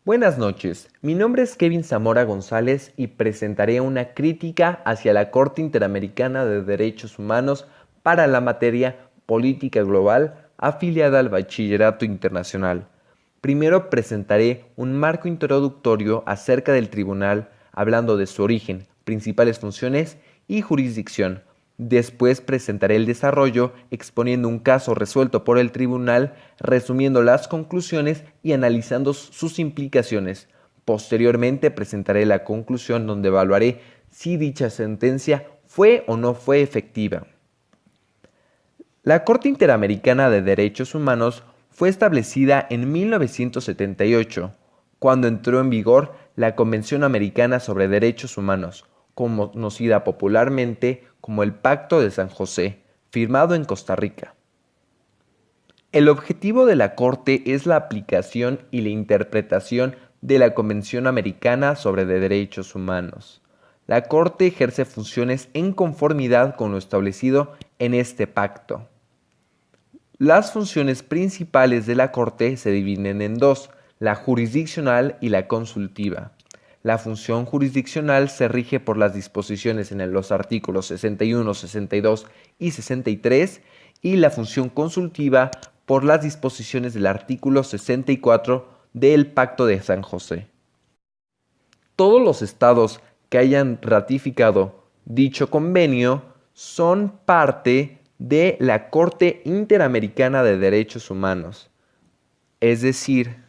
Buenas noches, mi nombre es Kevin Zamora González y presentaré una crítica hacia la Corte Interamericana de Derechos Humanos para la materia Política Global afiliada al Bachillerato Internacional. Primero presentaré un marco introductorio acerca del tribunal, hablando de su origen, principales funciones y jurisdicción. Después presentaré el desarrollo exponiendo un caso resuelto por el tribunal, resumiendo las conclusiones y analizando sus implicaciones. Posteriormente presentaré la conclusión donde evaluaré si dicha sentencia fue o no fue efectiva. La Corte Interamericana de Derechos Humanos fue establecida en 1978, cuando entró en vigor la Convención Americana sobre Derechos Humanos, conocida popularmente como el Pacto de San José, firmado en Costa Rica. El objetivo de la Corte es la aplicación y la interpretación de la Convención Americana sobre Derechos Humanos. La Corte ejerce funciones en conformidad con lo establecido en este pacto. Las funciones principales de la Corte se dividen en dos, la jurisdiccional y la consultiva. La función jurisdiccional se rige por las disposiciones en los artículos 61, 62 y 63 y la función consultiva por las disposiciones del artículo 64 del Pacto de San José. Todos los estados que hayan ratificado dicho convenio son parte de la Corte Interamericana de Derechos Humanos, es decir,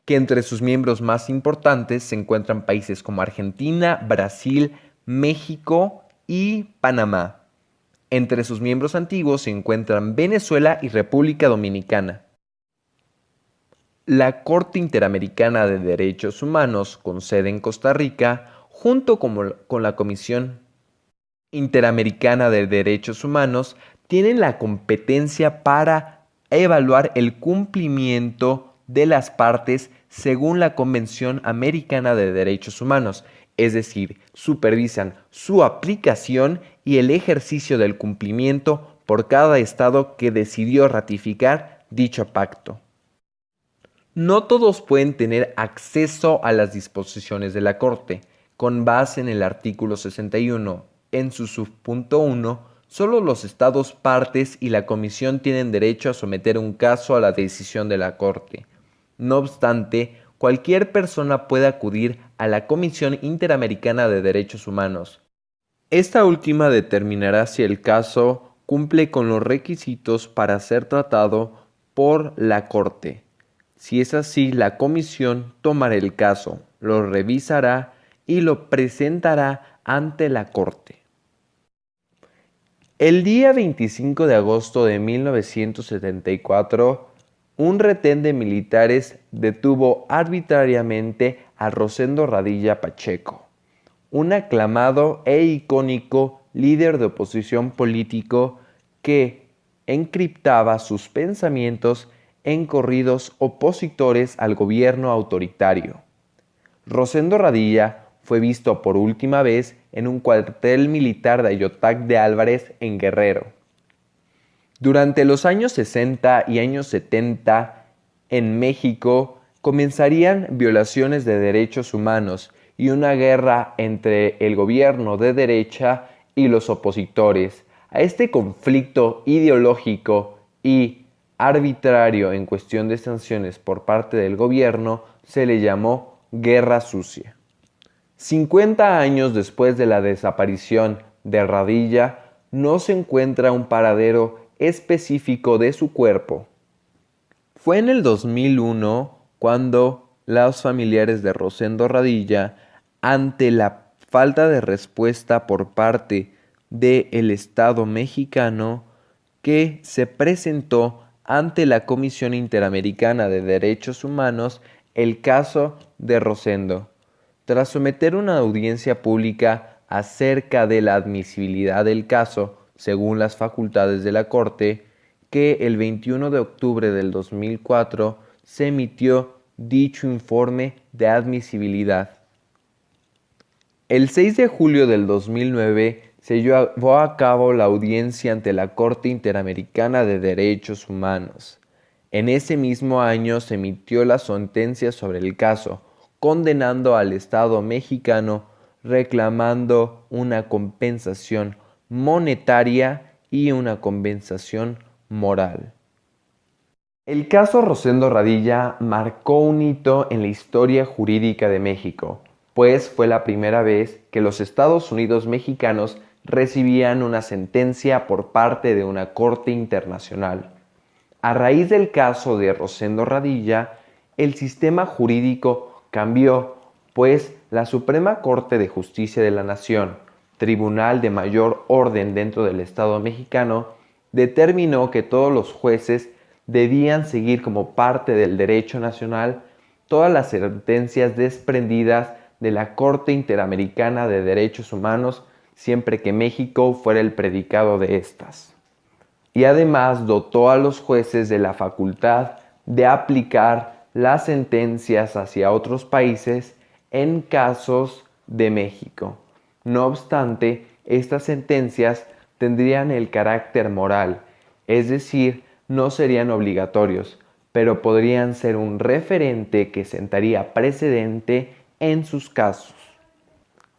que entre sus miembros más importantes se encuentran países como Argentina, Brasil, México y Panamá. Entre sus miembros antiguos se encuentran Venezuela y República Dominicana. La Corte Interamericana de Derechos Humanos, con sede en Costa Rica, junto con la Comisión Interamericana de Derechos Humanos, tienen la competencia para evaluar el cumplimiento de las partes según la Convención Americana de Derechos Humanos, es decir, supervisan su aplicación y el ejercicio del cumplimiento por cada estado que decidió ratificar dicho pacto. No todos pueden tener acceso a las disposiciones de la Corte. Con base en el artículo 61, en su subpunto 1, solo los estados partes y la Comisión tienen derecho a someter un caso a la decisión de la Corte. No obstante, cualquier persona puede acudir a la Comisión Interamericana de Derechos Humanos. Esta última determinará si el caso cumple con los requisitos para ser tratado por la Corte. Si es así, la comisión tomará el caso, lo revisará y lo presentará ante la Corte. El día 25 de agosto de 1974, un retén de militares detuvo arbitrariamente a Rosendo Radilla Pacheco, un aclamado e icónico líder de oposición político que encriptaba sus pensamientos en corridos opositores al gobierno autoritario. Rosendo Radilla fue visto por última vez en un cuartel militar de Ayotac de Álvarez en Guerrero. Durante los años 60 y años 70, en México comenzarían violaciones de derechos humanos y una guerra entre el gobierno de derecha y los opositores. A este conflicto ideológico y arbitrario en cuestión de sanciones por parte del gobierno se le llamó Guerra Sucia. 50 años después de la desaparición de Radilla, no se encuentra un paradero específico de su cuerpo. Fue en el 2001 cuando los familiares de Rosendo Radilla, ante la falta de respuesta por parte del Estado mexicano, que se presentó ante la Comisión Interamericana de Derechos Humanos el caso de Rosendo. Tras someter una audiencia pública acerca de la admisibilidad del caso, según las facultades de la Corte, que el 21 de octubre del 2004 se emitió dicho informe de admisibilidad. El 6 de julio del 2009 se llevó a cabo la audiencia ante la Corte Interamericana de Derechos Humanos. En ese mismo año se emitió la sentencia sobre el caso, condenando al Estado mexicano, reclamando una compensación monetaria y una compensación moral. El caso Rosendo Radilla marcó un hito en la historia jurídica de México, pues fue la primera vez que los Estados Unidos mexicanos recibían una sentencia por parte de una corte internacional. A raíz del caso de Rosendo Radilla, el sistema jurídico cambió, pues la Suprema Corte de Justicia de la Nación, tribunal de mayor orden dentro del Estado mexicano, determinó que todos los jueces debían seguir como parte del derecho nacional todas las sentencias desprendidas de la Corte Interamericana de Derechos Humanos siempre que México fuera el predicado de estas. Y además dotó a los jueces de la facultad de aplicar las sentencias hacia otros países en casos de México. No obstante, estas sentencias tendrían el carácter moral, es decir, no serían obligatorios, pero podrían ser un referente que sentaría precedente en sus casos.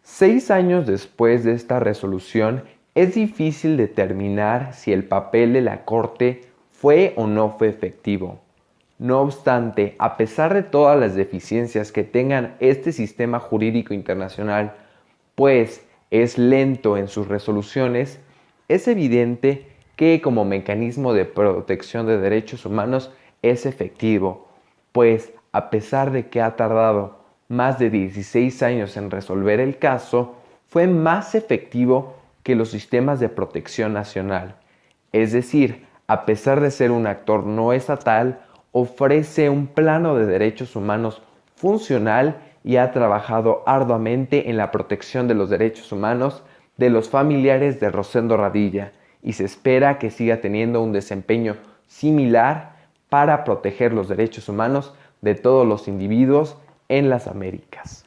6 años después de esta resolución, es difícil determinar si el papel de la Corte fue o no fue efectivo. No obstante, a pesar de todas las deficiencias que tengan este sistema jurídico internacional, pues es lento en sus resoluciones, es evidente que como mecanismo de protección de derechos humanos es efectivo, pues a pesar de que ha tardado más de 16 años en resolver el caso, fue más efectivo que los sistemas de protección nacional. Es decir, a pesar de ser un actor no estatal, ofrece un plano de derechos humanos funcional y ha trabajado arduamente en la protección de los derechos humanos de los familiares de Rosendo Radilla, y se espera que siga teniendo un desempeño similar para proteger los derechos humanos de todos los individuos en las Américas.